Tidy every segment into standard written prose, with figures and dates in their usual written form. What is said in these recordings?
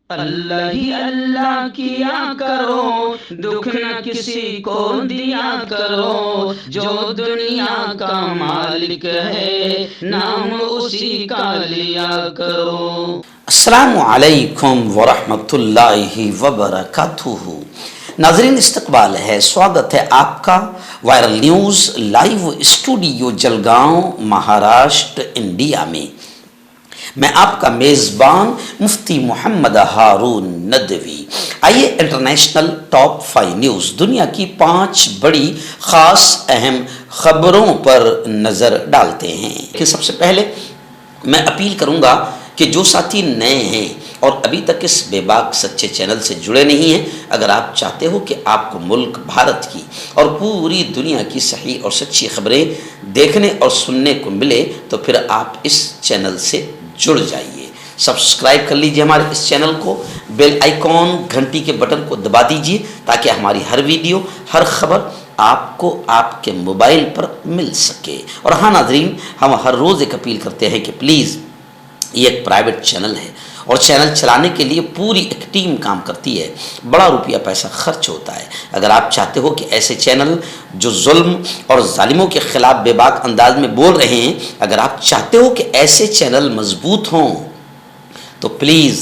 اللہ ہی اللہ کیا کرو، دکھ نہ کسی کو دیا کرو، جو دنیا کا مالک ہے نام اسی کا لیا کرو۔ السلام علیکم ورحمۃ اللہ وبرکاتہ۔ ناظرین استقبال ہے، سواگت ہے آپ کا viral news live studio Jalgaon Maharashtra India میں۔ میں آپ کا میزبان مفتی محمد ہارون ندوی۔ آئیے انٹرنیشنل ٹاپ 5 نیوز، دنیا کی 5 بڑی خاص اہم خبروں پر نظر ڈالتے ہیں۔ کہ سب سے پہلے میں اپیل کروں گا کہ جو ساتھی نئے ہیں اور ابھی تک اس بے باک سچے چینل سے جڑے نہیں ہیں، اگر آپ چاہتے ہو کہ آپ کو ملک بھارت کی اور پوری دنیا کی صحیح اور سچی خبریں دیکھنے اور سننے کو ملے تو پھر آپ اس چینل سے جڑ جائیے۔ سبسکرائب کر لیجئے ہمارے اس چینل کو، بیل آئیکن گھنٹی کے بٹن کو دبا دیجئے تاکہ ہماری ہر ویڈیو، ہر خبر آپ کو آپ کے موبائل پر مل سکے۔ اور ہاں ناظرین، ہم ہر روز ایک اپیل کرتے ہیں کہ پلیز، یہ ایک پرائیویٹ چینل ہے اور چینل چلانے کے لیے پوری ایک ٹیم کام کرتی ہے، بڑا روپیہ پیسہ خرچ ہوتا ہے۔ اگر آپ چاہتے ہو کہ ایسے چینل جو ظلم اور ظالموں کے خلاف بے باک انداز میں بول رہے ہیں، اگر آپ چاہتے ہو کہ ایسے چینل مضبوط ہوں تو پلیز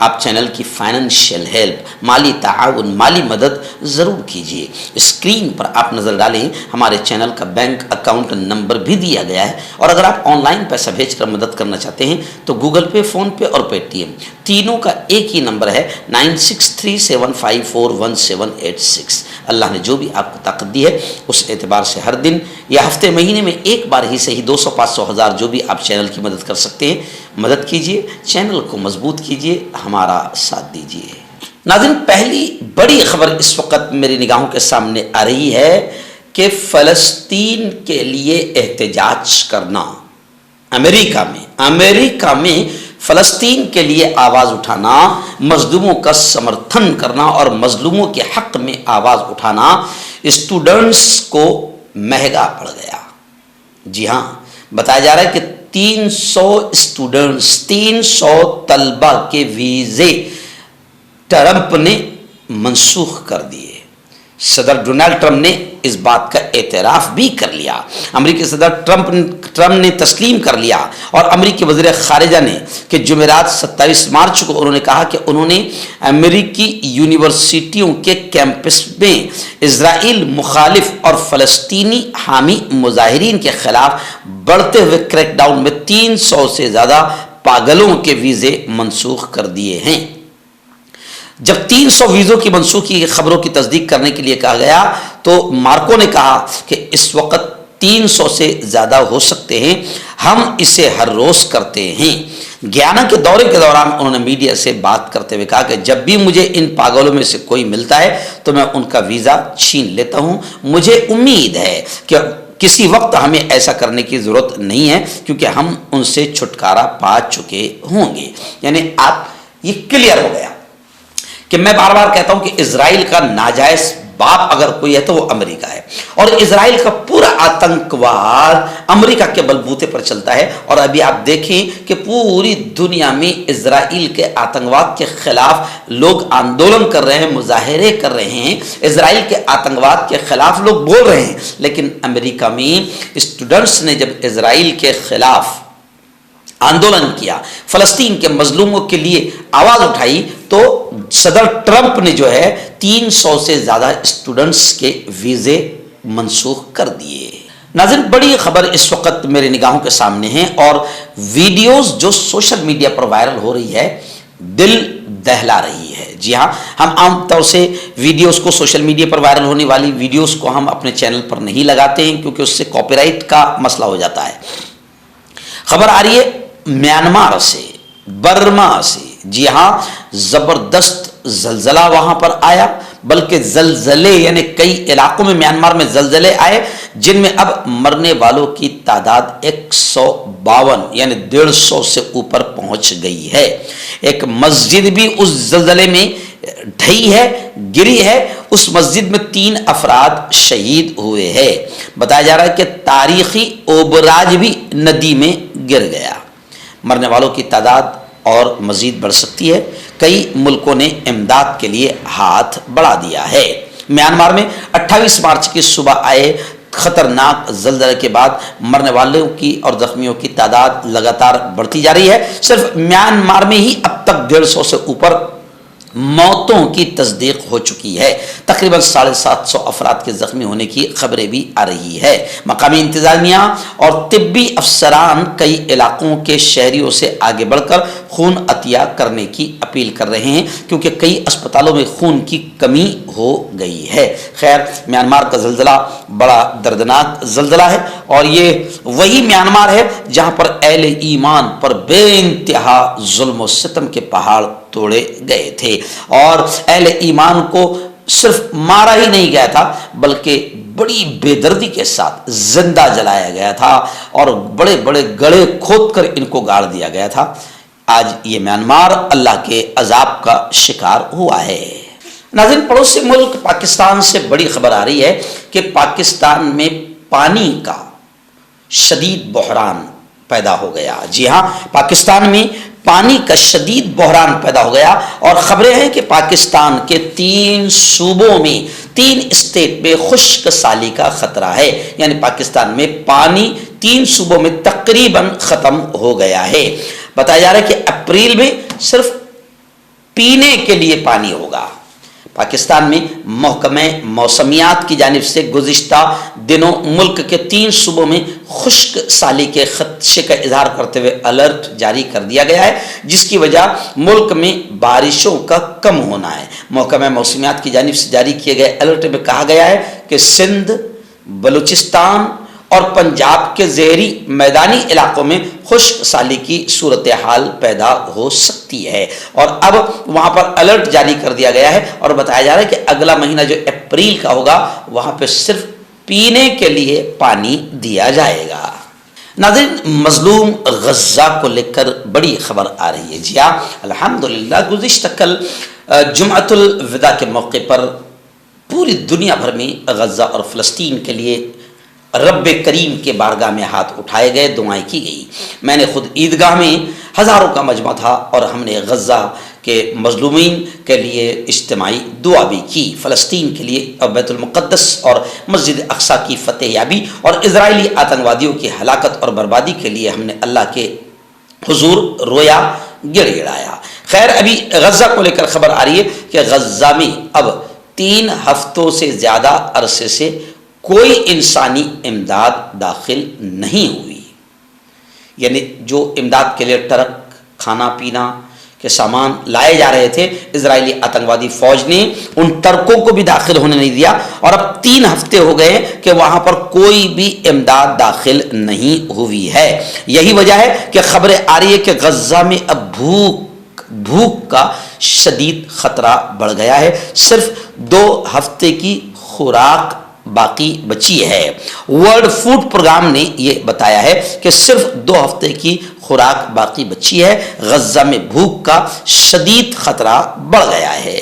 آپ چینل کی فائنینشیل ہیلپ، مالی تعاون، مالی مدد ضرور کیجیے۔ اسکرین پر آپ نظر ڈالیں، ہمارے چینل کا بینک اکاؤنٹ نمبر بھی دیا گیا ہے، اور اگر آپ آن لائن پیسہ بھیج کر مدد کرنا چاہتے ہیں تو گوگل پے، فون پے اور پے ٹی ایم تینوں کا ایک ہی نمبر ہے 9637541786۔ اللہ نے جو بھی آپ کو طاقت دی ہے اس اعتبار سے ہر دن یا ہفتے مہینے میں ایک بار ہی صحیح 200 500 1000 جو بھی آپ چینل کی مدد کر سکتے ہیں مدد کیجیے، چینل کو مضبوط کیجیے، ہمارا ساتھ دیجیے۔ ناظرین، پہلی بڑی خبر اس وقت میری نگاہوں کے سامنے آ رہی ہے کہ فلسطین کے لیے احتجاج کرنا، امریکہ میں فلسطین کے لیے آواز اٹھانا، مظلوموں کا سمرتھن کرنا اور مظلوموں کے حق میں آواز اٹھانا اسٹوڈنٹس کو مہنگا پڑ گیا۔ جی ہاں، بتایا جا رہا ہے کہ 300 اسٹوڈنٹس، 300 طلبہ کے ویزے ٹرمپ نے منسوخ کر دیے۔ صدر ڈونلڈ ٹرمپ نے اس بات کا اعتراف بھی کر لیا، امریکی صدر ٹرمپ نے تسلیم کر لیا، اور امریکی وزیر خارجہ نے کہ جمعرات 27 مارچ کو انہوں نے کہا کہ انہوں نے امریکی یونیورسٹیوں کے کیمپس میں اسرائیل مخالف اور فلسطینی حامی مظاہرین کے خلاف بڑھتے ہوئے کریک ڈاؤن میں 300 سے زیادہ پاگلوں کے ویزے منسوخ کر دیے ہیں۔ جب 300 ویزوں کی منسوخی کی خبروں کی تصدیق کرنے کے لیے کہا گیا تو مارکو نے کہا کہ اس وقت 300 سے زیادہ ہو سکتے ہیں، ہم اسے ہر روز کرتے ہیں۔ گیانا کے دورے کے دوران انہوں نے میڈیا سے بات کرتے ہوئے کہا کہ جب بھی مجھے ان پاگلوں میں سے کوئی ملتا ہے تو میں ان کا ویزا چھین لیتا ہوں۔ مجھے امید ہے کہ کسی وقت ہمیں ایسا کرنے کی ضرورت نہیں ہے کیونکہ ہم ان سے چھٹکارا پا چکے ہوں گے۔ یعنی آپ یہ کلیئر ہو گیا کہ میں بار بار کہتا ہوں کہ اسرائیل کا ناجائز باپ اگر کوئی ہے تو وہ امریکہ ہے، اور اسرائیل کا پورا آتنکواد امریکہ کے بلبوتے پر چلتا ہے۔ اور ابھی آپ دیکھیں کہ پوری دنیا میں اسرائیل کے آتنکواد کے خلاف لوگ آندولن کر رہے ہیں، مظاہرے کر رہے ہیں، اسرائیل کے آتنکواد کے خلاف لوگ بول رہے ہیں، لیکن امریکہ میں اسٹوڈنٹس نے جب اسرائیل کے خلاف آندولن کیا، فلسطین کے مظلوموں کے لیے آواز اٹھائی، تو صدر ٹرمپ نے جو ہے 300 سے زیادہ اسٹوڈنٹس کے ویزے منسوخ کر دیے۔ ناظرین، بڑی خبر اس وقت میرے نگاہوں کے سامنے ہیں، اور ویڈیوز جو سوشل میڈیا پر وائرل ہو رہی ہے دل دہلا رہی ہے۔ جی ہاں، ہم عام طور سے ویڈیوز کو، سوشل میڈیا پر وائرل ہونے والی ویڈیوز کو ہم اپنے چینل پر نہیں لگاتے ہیں کیونکہ اس سے کاپی رائٹ کا مسئلہ ہو جاتا ہے۔ خبر آ رہی ہے میانمار سے، برما سے۔ جی ہاں، زبردست زلزلہ وہاں پر آیا، بلکہ زلزلے یعنی کئی علاقوں میں میانمار میں زلزلے آئے جن میں اب مرنے والوں کی تعداد 152 یعنی 150 سے اوپر پہنچ گئی ہے۔ ایک مسجد بھی اس زلزلے میں ڈھئی ہے، گری ہے، اس مسجد میں 3 افراد شہید ہوئے ہیں۔ بتایا جا رہا ہے کہ تاریخی اوبراج بھی ندی میں گر گیا۔ مرنے والوں کی تعداد اور مزید بڑھ سکتی ہے۔ کئی ملکوں نے امداد کے لیے ہاتھ بڑھا دیا ہے۔ میانمار میں 28 مارچ کی صبح آئے خطرناک زلزلے کے بعد مرنے والوں کی اور زخمیوں کی تعداد لگاتار بڑھتی جا رہی ہے۔ صرف میانمار میں ہی اب تک 150 سے اوپر موتوں کی تصدیق ہو چکی ہے۔ تقریباً 750 افراد کے زخمی ہونے کی خبریں بھی آ رہی ہے۔ مقامی انتظامیہ اور طبی افسران کئی علاقوں کے شہریوں سے آگے بڑھ کر خون عطیہ کرنے کی اپیل کر رہے ہیں کیونکہ کئی اسپتالوں میں خون کی کمی ہو گئی ہے۔ خیر، میانمار کا زلزلہ بڑا دردناک زلزلہ ہے اور یہ وہی میانمار ہے جہاں پر اہل ایمان پر بے انتہا ظلم و ستم کے پہاڑ توڑے گئے تھے اور اہل ایمان کو صرف مارا ہی نہیں گیا تھا بلکہ بڑی بے دردی کے ساتھ زندہ جلایا گیا تھا اور بڑے بڑے گڑھے کھود کر ان کو گاڑ دیا گیا تھا۔ آج یہ میانمار اللہ کے عذاب کا شکار ہوا ہے۔ ناظرین، پڑوسی ملک پاکستان سے بڑی خبر آ رہی ہے کہ پاکستان میں پانی کا شدید بحران پیدا ہو گیا۔ جی ہاں، پاکستان میں پانی کا شدید بحران پیدا ہو گیا اور خبریں ہیں کہ پاکستان کے 3 صوبوں میں 3 اسٹیٹ میں خشک سالی کا خطرہ ہے، یعنی پاکستان میں پانی 3 صوبوں میں تقریباً ختم ہو گیا ہے۔ بتایا جا رہا ہے کہ اپریل میں صرف پینے کے لیے پانی ہوگا۔ پاکستان میں محکمہ موسمیات کی جانب سے گزشتہ دنوں ملک کے 3 صوبوں میں خشک سالی کے خدشے کا اظہار کرتے ہوئے الرٹ جاری کر دیا گیا ہے، جس کی وجہ ملک میں بارشوں کا کم ہونا ہے۔ محکمہ موسمیات کی جانب سے جاری کیے گئے الرٹ میں کہا گیا ہے کہ سندھ، بلوچستان اور پنجاب کے زیریں میدانی علاقوں میں خشک سالی کی صورتحال پیدا ہو سکتی ہے اور اب وہاں پر الرٹ جاری کر دیا گیا ہے اور بتایا جا رہا ہے کہ اگلا مہینہ جو اپریل کا ہوگا وہاں پہ صرف پینے کے لیے پانی دیا جائے گا۔ ناظرین، مظلوم غزہ کو لے کر بڑی خبر آ رہی ہے۔ جی ہاں، الحمدللہ گزشتہ کل جمعۃ الوداع کے موقع پر پوری دنیا بھر میں غزہ اور فلسطین کے لیے رب کریم کے بارگاہ میں ہاتھ اٹھائے گئے، دعائیں کی گئی۔ میں نے خود عیدگاہ میں ہزاروں کا مجمع تھا اور ہم نے غزہ کے مظلومین کے لیے اجتماعی دعا بھی کی، فلسطین کے لیے اور بیت المقدس اور مسجد اقصیٰ کی فتح یابی اور اسرائیلی آتنکوادیوں کی ہلاکت اور بربادی کے لیے ہم نے اللہ کے حضور رویا، گڑ گڑایا۔ خیر، ابھی غزہ کو لے کر خبر آ رہی ہے کہ غزہ میں اب 3 ہفتوں سے زیادہ عرصے سے کوئی انسانی امداد داخل نہیں ہوئی، یعنی جو امداد کے لیے ٹرک، کھانا پینا کے سامان لائے جا رہے تھے، اسرائیلی آتنکوادی فوج نے ان ٹرکوں کو بھی داخل ہونے نہیں دیا اور اب 3 ہفتے ہو گئے کہ وہاں پر کوئی بھی امداد داخل نہیں ہوئی ہے۔ یہی وجہ ہے کہ خبریں آ رہی ہے کہ غزہ میں اب بھوک کا شدید خطرہ بڑھ گیا ہے، صرف 2 ہفتے کی خوراک باقی بچی ہے۔ ورلڈ فوڈ پروگرام نے یہ بتایا ہے کہ صرف 2 ہفتے کی خوراک باقی بچی ہے۔ غزہ میں بھوک کا شدید خطرہ بڑھ گیا ہے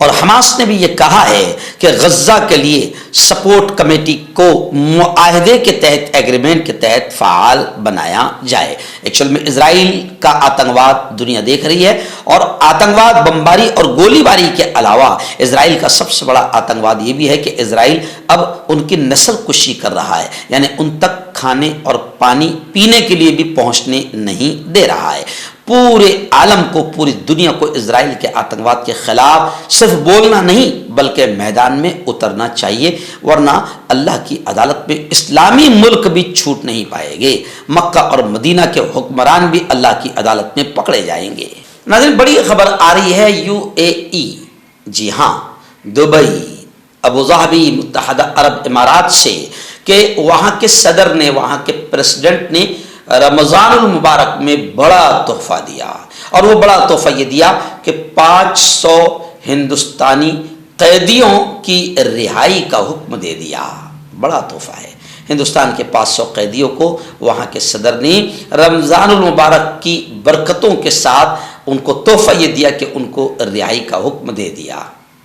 اور حماس نے بھی یہ کہا ہے کہ غزہ کے لیے سپورٹ کمیٹی کو معاہدے کے تحت، ایگریمنٹ کے تحت فعال بنایا جائے۔ ایکچوئل میں اسرائیل کا آتنکواد دنیا دیکھ رہی ہے اور آتنکواد، بمباری اور گولی باری کے علاوہ اسرائیل کا سب سے بڑا آتنکواد یہ بھی ہے کہ اسرائیل اب ان کی نسل کشی کر رہا ہے، یعنی ان تک کھانے اور پانی پینے کے لیے بھی پہنچنے نہیں دے رہا ہے۔ پورے عالم کو، پوری دنیا کو اسرائیل کے آتنکواد کے خلاف صرف بولنا نہیں بلکہ میدان میں اترنا چاہیے، ورنہ اللہ کی عدالت میں اسلامی ملک بھی چھوٹ نہیں پائے گے۔ مکہ اور مدینہ کے حکمران بھی اللہ کی عدالت میں پکڑے جائیں گے۔ ناظرین، بڑی خبر آ رہی ہے UAE، جی ہاں، دبئی، ابوظہبی، متحدہ عرب امارات سے، کہ وہاں کے صدر نے، وہاں کے پریزیڈنٹ نے رمضان المبارک میں بڑا تحفہ دیا اور وہ بڑا تحفہ یہ دیا کہ 500 ہندوستانی قیدیوں کی رہائی کا حکم دے دیا۔ بڑا تحفہ ہے۔ ہندوستان کے 500 قیدیوں کو وہاں کے صدر نے رمضان المبارک کی برکتوں کے ساتھ ان کو تحفہ یہ دیا کہ ان کو رہائی کا حکم دے دیا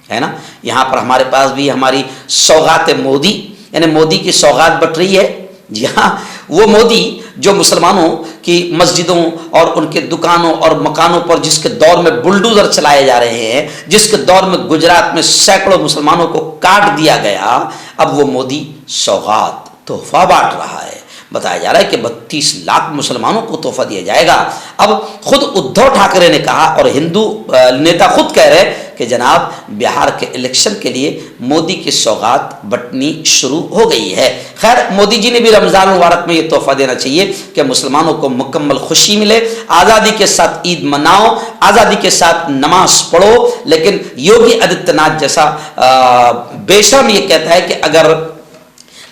ہے نا۔ یہاں پر ہمارے پاس بھی ہماری سوغات مودی، یعنی مودی کی سوغات بٹ رہی ہے۔ جی ہاں، وہ مودی جو مسلمانوں کی مسجدوں اور ان کے دکانوں اور مکانوں پر جس کے دور میں بلڈوزر چلائے جا رہے ہیں، جس کے دور میں گجرات میں سینکڑوں مسلمانوں کو کاٹ دیا گیا، اب وہ مودی سوغات تحفہ بانٹ رہا ہے. بتایا جا رہا ہے کہ 32 لاکھ مسلمانوں کو تحفہ دیا جائے گا. اب خود ادھو ٹھاکرے نے کہا اور ہندو نیتا خود کہہ رہے کہ جناب بہار کے الیکشن کے لیے مودی کی سوغات بٹنی شروع ہو گئی ہے. خیر مودی جی نے بھی رمضان مبارک میں یہ تحفہ دینا چاہیے کہ مسلمانوں کو مکمل خوشی ملے، آزادی کے ساتھ عید مناؤ، آزادی کے ساتھ نماز پڑھو. لیکن یوگی آدتیہ ناتھ جیسا بے شرم یہ کہتا ہے کہ اگر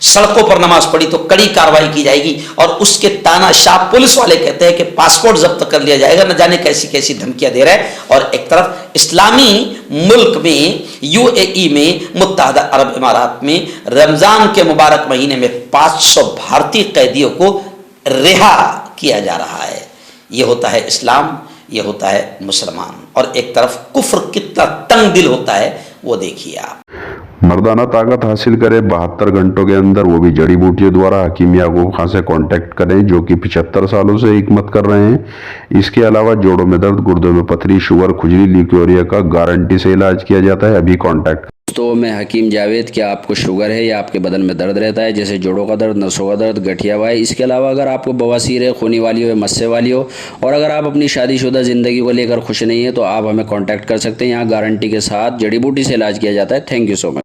سڑکوں پر نماز پڑھی تو کڑی کارروائی کی جائے گی، اور اس کے تانا شاہ پولیس والے کہتے ہیں کہ پاسپورٹ ضبط کر لیا جائے گا. نہ جانے کیسی کیسی دھمکیاں دے رہے ہیں. اور ایک طرف اسلامی ملک میں UAE میں متحدہ عرب امارات میں رمضان کے مبارک مہینے میں 500 بھارتی قیدیوں کو رہا کیا جا رہا ہے. یہ ہوتا ہے اسلام، یہ ہوتا ہے مسلمان. اور ایک طرف کفر کتنا تنگ دل ہوتا ہے وہ دیکھیے آپ. مردانہ طاقت حاصل کرے 72 گھنٹوں کے اندر، وہ بھی جڑی بوٹیوں دوارا. حکیم یعقوب خان سے کانٹیکٹ کریں جو کہ 75 سالوں سے حکمت کر رہے ہیں. اس کے علاوہ جوڑوں میں درد، گردوں میں پتھری، شوگر، کھجلی، لیکوریا کا گارنٹی سے علاج کیا جاتا ہے. ابھی کانٹیکٹ. تو میں حکیم جاوید، کیا آپ کو شوگر ہے یا آپ کے بدن میں درد رہتا ہے جیسے جوڑوں کا درد، نسوں کا درد، گٹھیا ہوا ہے؟ اس کے علاوہ اگر آپ کو بواسیر ہے، خونی والی ہو، مسے والی ہو، اور اگر آپ اپنی شادی شدہ زندگی کو لے کر خوش نہیں ہیں تو آپ ہمیں کانٹیکٹ کر سکتے ہیں. یہاں گارنٹی کے ساتھ جڑی بوٹی سے علاج کیا جاتا ہے. Thank you so much.